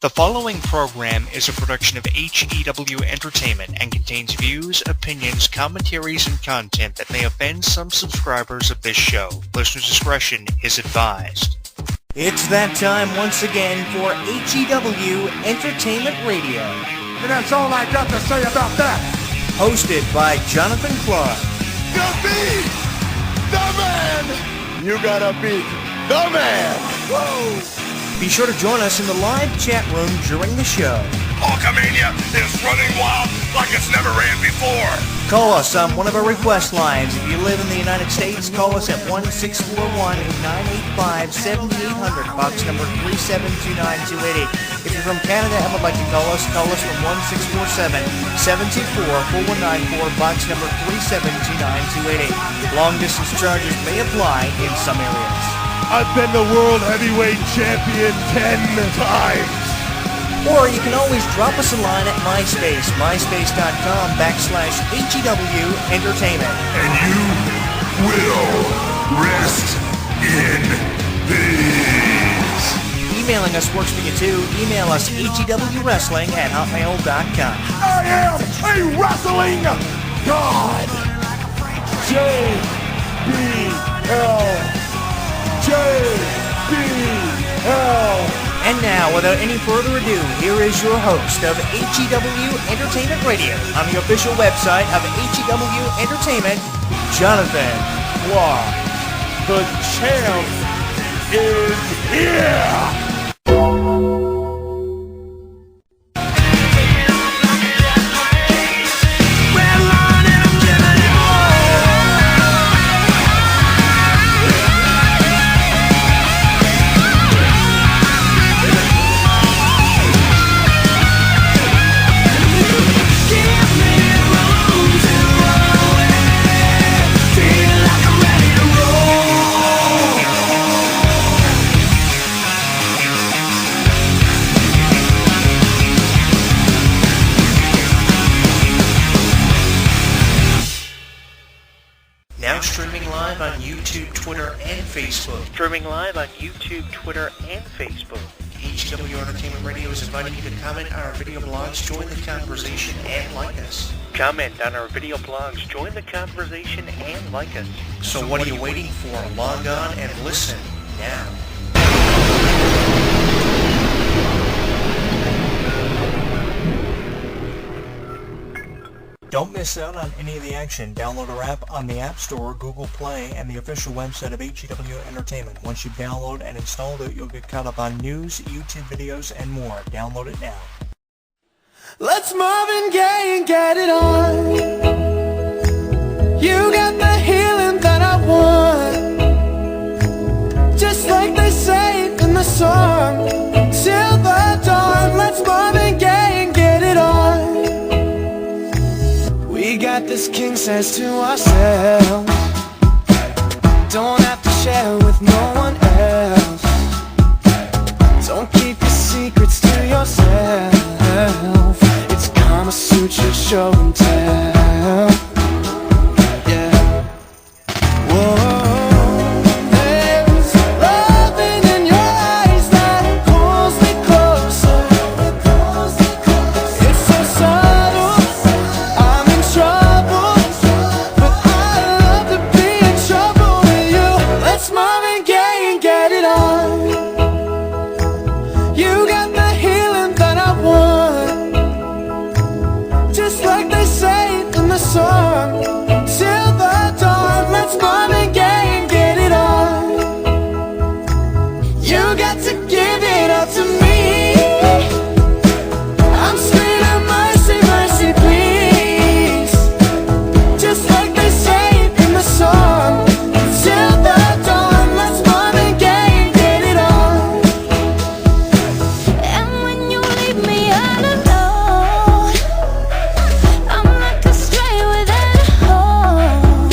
The following program is a production of HEW Entertainment and contains views, opinions, commentaries, and content that may offend some subscribers of this show. Listener discretion is advised. It's that time once again for HEW Entertainment Radio. And that's all I got to say about that. Hosted by Jonathan Clarke. You beat the man! You gotta beat the man! Whoa! Be sure to join us in the live chat room during the show. Hulkamania is running wild like it's never ran before. Call us on one of our request lines. If you live in the United States, call us at 1-641-985-7800, box number 3729288. If you're from Canada and would like to call us from 1-647-724-4194, box number 3729288. Long distance charges may apply in some areas. I've been the world heavyweight champion 10 times. Or you can always drop us a line at MySpace, myspace.com/HEW Entertainment. And you will rest in peace. Emailing us works for you too. Email us hewwrestling@hotmail.com. I am a wrestling god. JBL. And now, without any further ado, here is your host of HEW Entertainment Radio on the official website of HEW Entertainment, Jonathan Clarke. The champ is here. Streaming live on YouTube, Twitter, and Facebook. HEW Entertainment Radio is inviting you to comment on our video blogs, join the conversation, and like us. So what are you waiting for? Log on and listen now. Don't miss out on any of the action. Download our app on the App Store, Google Play, and the official website of HEW Entertainment. Once you download and install it, you'll get caught up on news, YouTube videos, and more. Download it now. Let's Marvin Gaye and get it on. You got the healing that I want, just like they say in the song. Till the dawn, let's Marvin Gaye and get it on. We got this king size to ourselves, don't have to share with no one else. Don't keep your secrets to yourself. It's Kama Sutra show and tell. Yeah. Whoa. There's loving in your eyes that pulls me closer. It's so subtle, I'm in trouble, but I love to be in trouble with you. Let's Marvin Gaye and get it on. You got the healing that I want, just like they say in the song. Till the dawn, let's Marvin Gaye and get it on. You got to give it up to me. I'm screaming mercy, mercy, please, just like they say in the song. Till the dawn, let's Marvin Gaye and get it on. And when you leave me all alone, I'm like a stray without a home.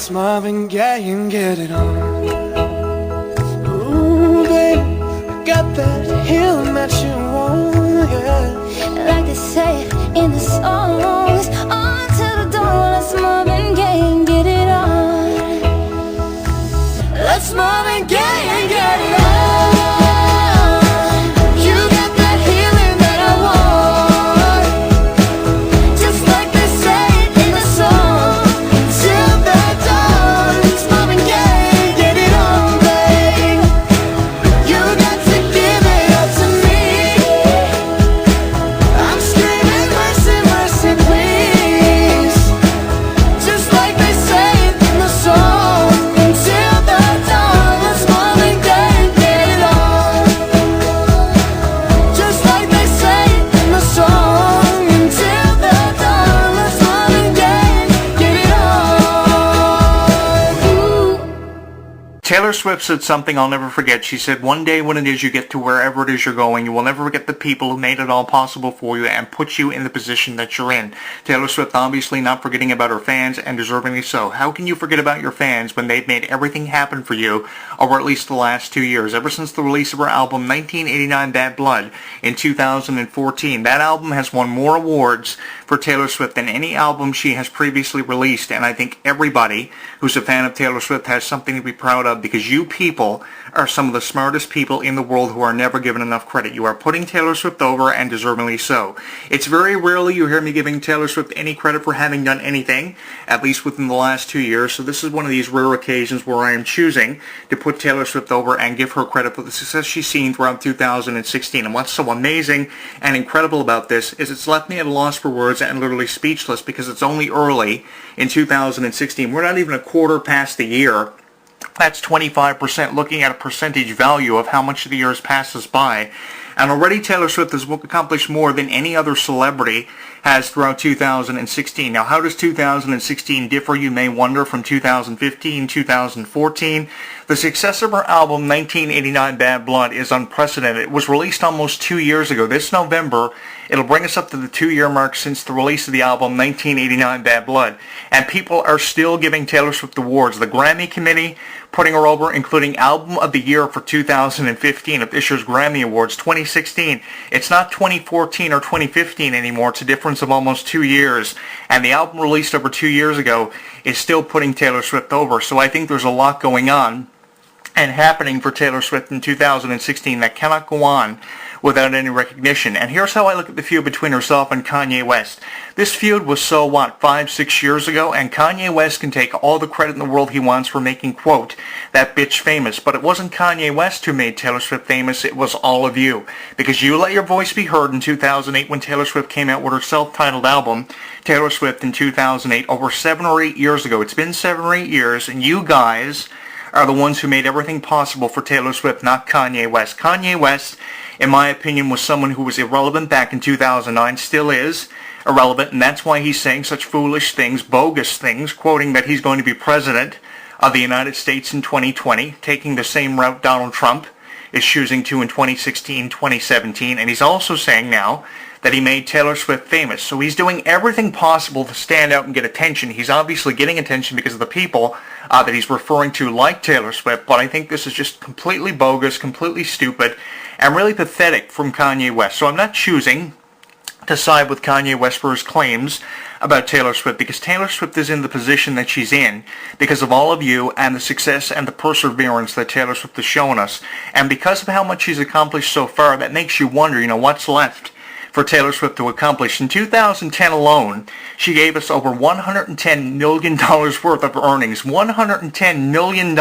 Let's Marvin Gaye and get it on. Ooh, baby, I got that healing that you want, yeah. Like they say in the songs, on to the dawn. Let's Marvin Gaye and get it on. Let's Marvin Gaye and get it on. You got that healing that I want, just like they say in the song. Till the dawn, let's Marvin Gaye, get it on, babe. You got to give it up to me. I'm screaming mercy, mercy, please, just like they say in the song. Until the dawn, let's Marvin Gaye, get it on, just like they say in the song. Until the dawn, let's Marvin Gaye, get it on. Ooh. Taylor Swift said something I'll never forget. She said, one day when it is you get to wherever it is you're going, you will never forget the people who made it all possible for you and put you in the position that you're in. Taylor Swift obviously not forgetting about her fans, and deservingly so. How can you forget about your fans when they've made everything happen for you over at least the last 2 years? Ever since the release of her album 1989 Bad Blood in 2014, that album has won more awards for Taylor Swift than any album she has previously released, and I think everybody who's a fan of Taylor Swift has something to be proud of, because you people are some of the smartest people in the world who are never given enough credit. You are putting Taylor Swift over, and deservingly so. It's very rarely you hear me giving Taylor Swift any credit for having done anything, at least within the last 2 years, so this is one of these rare occasions where I am choosing to put Taylor Swift over and give her credit for the success she's seen throughout 2016. And what's so amazing and incredible about this is it's left me at a loss for words and literally speechless, because it's only early in 2016. We're not even a quarter past the year. That's 25% looking at a percentage value of how much of the years passes by. And already Taylor Swift has accomplished more than any other celebrity has throughout 2016. Now, how does 2016 differ, you may wonder, from 2015, 2014? The success of her album, 1989 Bad Blood, is unprecedented. It was released almost 2 years ago. This November, it'll bring us up to the 2-year mark since the release of the album, 1989 Bad Blood. And people are still giving Taylor Swift awards. The Grammy Committee putting her over, including Album of the Year for 2015 of this year's Grammy Awards 2016. It's not 2014 or 2015 anymore. It's a difference of almost 2 years. And the album released over 2 years ago is still putting Taylor Swift over. So I think there's a lot going on and happening for Taylor Swift in 2016 that cannot go on without any recognition. And here's how I look at the feud between herself and Kanye West. This feud was 5-6 years ago, and Kanye West can take all the credit in the world he wants for making, quote, that bitch famous. But it wasn't Kanye West who made Taylor Swift famous, it was all of you. Because you let your voice be heard in 2008 when Taylor Swift came out with her self-titled album, Taylor Swift, in 2008, over 7 or 8 years ago. It's been 7 or 8 years, and you guys are the ones who made everything possible for Taylor Swift, not Kanye West. Kanye West, in my opinion, was someone who was irrelevant back in 2009, still is irrelevant, and that's why he's saying such foolish things, bogus things, quoting that he's going to be president of the United States in 2020, taking the same route Donald Trump is choosing to in 2016, 2017, and he's also saying now that he made Taylor Swift famous. So he's doing everything possible to stand out and get attention. He's obviously getting attention because of the people that he's referring to like Taylor Swift, but I think this is just completely bogus, completely stupid, and really pathetic from Kanye West. So I'm not choosing to side with Kanye West for his claims about Taylor Swift, because Taylor Swift is in the position that she's in because of all of you and the success and the perseverance that Taylor Swift has shown us. And because of how much she's accomplished so far, that makes you wonder, what's left for Taylor Swift to accomplish. In 2010 alone, she gave us over $110 million worth of earnings. $110 million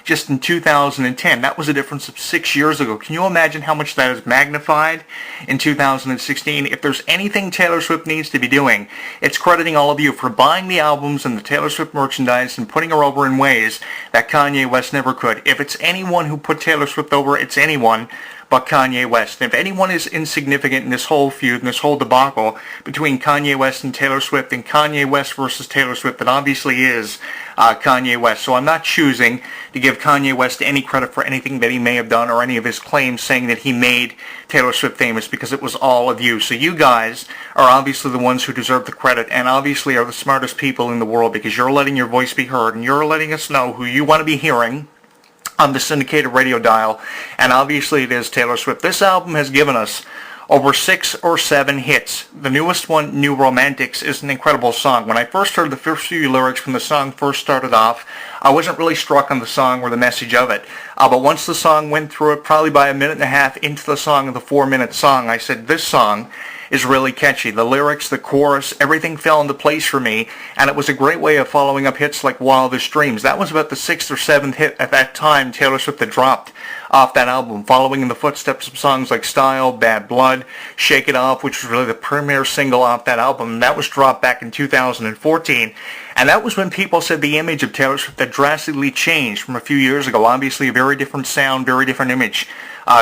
just in 2010. That was a difference of 6 years ago. Can you imagine how much that is magnified in 2016? If there's anything Taylor Swift needs to be doing, it's crediting all of you for buying the albums and the Taylor Swift merchandise and putting her over in ways that Kanye West never could. If it's anyone who put Taylor Swift over, it's anyone but Kanye West. And if anyone is insignificant in this whole feud and this whole debacle between Kanye West and Taylor Swift, and Kanye West versus Taylor Swift, it obviously is Kanye West. So I'm not choosing to give Kanye West any credit for anything that he may have done or any of his claims saying that he made Taylor Swift famous, because it was all of you. So you guys are obviously the ones who deserve the credit, and obviously are the smartest people in the world, because you're letting your voice be heard, and you're letting us know who you want to be hearing on the syndicated radio dial, and obviously it is Taylor Swift. This album has given us over 6 or 7 hits. The newest one, New Romantics, is an incredible song. When I first heard the first few lyrics when the song first started off, I wasn't really struck on the song or the message of it. But once the song went through it, probably by a minute and a half into the song of the 4-minute song, I said, this song is really catchy. The lyrics, the chorus, everything fell into place for me, and it was a great way of following up hits like Wildest Dreams. That was about the 6th or 7th hit at that time Taylor Swift had dropped off that album, following in the footsteps of songs like Style, Bad Blood, Shake It Off, which was really the premier single off that album. And that was dropped back in 2014. And that was when people said the image of Taylor Swift had drastically changed from a few years ago. Obviously a very different sound, very different image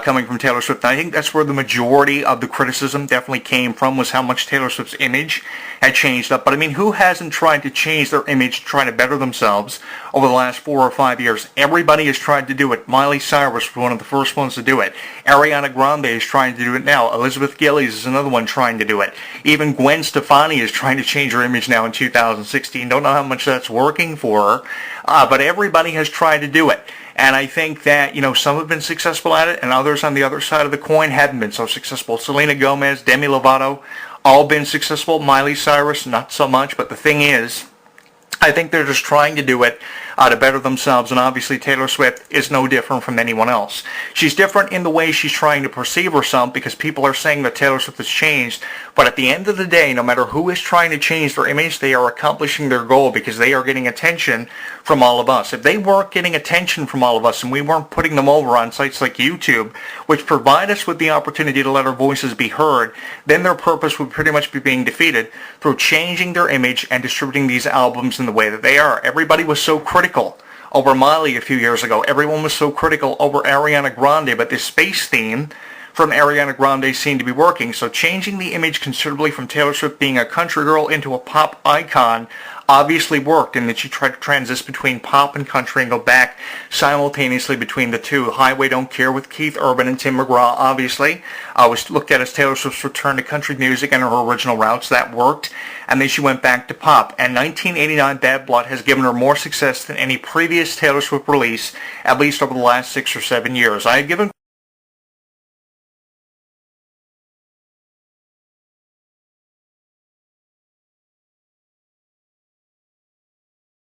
coming from Taylor Swift. And I think that's where the majority of the criticism definitely came from, was how much Taylor Swift's image had changed up. But I mean, who hasn't tried to change their image, trying to better themselves over the last 4 or 5 years? Everybody has tried to do it. Miley Cyrus was one of the first ones to do it. Ariana Grande is trying to do it now. Elizabeth Gillies is another one trying to do it. Even Gwen Stefani is trying to change her image now in 2016. Don't know how much that's working for her, but everybody has tried to do it. And I think that, some have been successful at it, and others on the other side of the coin haven't been so successful. Selena Gomez, Demi Lovato, all been successful. Miley Cyrus, not so much. But the thing is, I think they're just trying to do it to better themselves, and obviously Taylor Swift is no different from anyone else. She's different in the way she's trying to perceive herself, because people are saying that Taylor Swift has changed, but at the end of the day, no matter who is trying to change their image, they are accomplishing their goal, because they are getting attention from all of us. If they weren't getting attention from all of us, and we weren't putting them over on sites like YouTube, which provide us with the opportunity to let our voices be heard, then their purpose would pretty much be being defeated through changing their image and distributing these albums in the way that they are. Everybody was so critical over Miley a few years ago. Everyone was so critical over Ariana Grande, but this space theme from Ariana Grande seemed to be working. So changing the image considerably from Taylor Swift being a country girl into a pop icon obviously worked, in that she tried to transition between pop and country and go back simultaneously between the two. Highway Don't Care with Keith Urban and Tim McGraw obviously was looked at as Taylor Swift's return to country music and her original routes. That worked, and then she went back to pop. And 1989 Bad Blood has given her more success than any previous Taylor Swift release, at least over the last 6 or 7 years. I have given